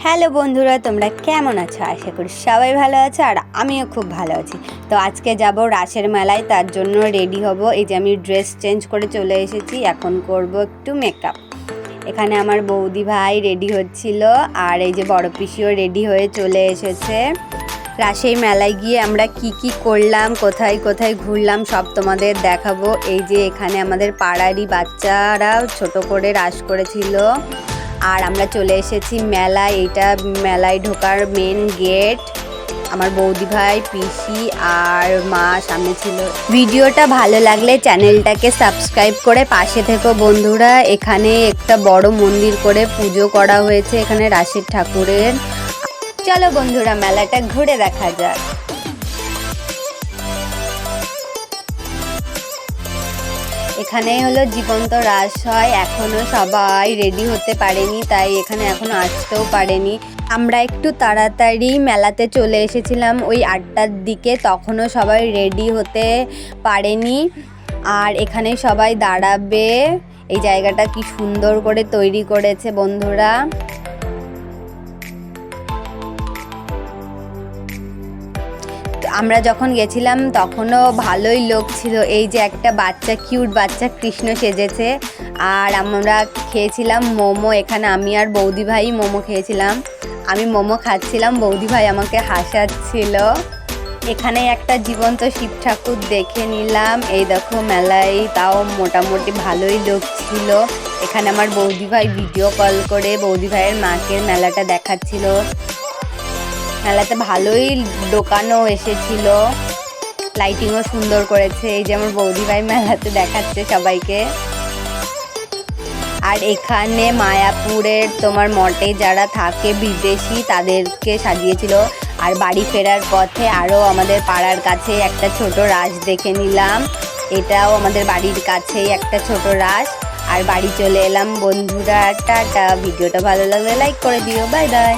Hello বন্ধুরা, তোমরা কেমন আছো? আশা করি সবাই ভালো আছো আর আমিও খুব ভালো আছি। তো আজকে যাব রাসের মেলায়, তার জন্য রেডি হব। এই যে আমি ড্রেস চেঞ্জ করে চলে এসেছি, এখন করব একটু মেকআপ। এখানে আমার বৌদি ভাই রেডি হচ্ছিল আর এই যে বড় পিসিও রেডি হয়ে চলে এসেছে। রাসের মেলায় গিয়ে আমরা কি কি করলাম, কোথায় কোথায় ঘুরলাম সব তোমাদের দেখাবো। এই যে এখানে আমাদের পাড়ারই বাচ্চারা ছোট করে রাস করেছিল আর আমরা চলে এসেছি মেলায়। এইটা মেলায় ঢোকার মেন গেট। আমার বৌদি ভাই, পিসি আর মা সামনে ছিল। ভিডিওটা ভালো লাগলে চ্যানেলটাকে সাবস্ক্রাইব করে পাশে থেকো বন্ধুরা। এখানে একটা বড় মন্দির করে পুজো করা হয়েছে এখানে রাসের ঠাকুরের। চলো বন্ধুরা মেলাটা ঘুরে দেখা যাক। এখানে হলো জীবন্ত রাস হয়, এখনো সবাই রেডি হতে পারেনি, তাই এখানে এখনো আসতেও পারেনি। আমরা একটু তাড়াতাড়ি মেলাতে চলে এসেছিলাম ওই 8টার দিকে, তখনও সবাই রেডি হতে পারেনি। আর এখানে সবাই দাঁড়াবে। এই জায়গাটা কি সুন্দর করে তৈরি করেছে বন্ধুরা। আমরা যখন গেছিলাম তখনও ভালোই লোক ছিল। এই যে একটা বাচ্চা, কিউট বাচ্চা কৃষ্ণ সেজেছে। আর আমরা খেয়েছিলাম মোমো। এখানে আমি আর বৌদি ভাই মোমো খেয়েছিলাম। আমি মোমো খাচ্ছিলাম, বৌদি ভাই আমাকে হাসাচ্ছিল। এখানে একটা জীবন্ত শিব ঠাকুর দেখে নিলাম। এই দেখো মেলায় তাও মোটামুটি ভালোই লোক ছিল। এখানে আমার বৌদি ভাই ভিডিও কল করে বৌদি ভাইয়ের মাকে মেলাটা দেখাচ্ছিল। মেলাতে ভালোই দোকানও এসেছিল, লাইটিংও সুন্দর করেছে। এই যে আমার বৌদি ভাই মেলাতে দেখাচ্ছে সবাইকে। আর এখানে মায়াপুরের তোমার মঠে যারা থাকে বিদেশি তাদেরকে সাজিয়েছিল। আর বাড়ি ফেরার পথে আরও আমাদের পাড়ার কাছে একটা ছোট রাস দেখে নিলাম। এটাও আমাদের বাড়ির কাছেই একটা ছোট রাস। আর বাড়ি চলে এলাম বন্ধুরা। টাটা। ভিডিওটা ভালো লাগলে লাইক করে দিও। Bye bye.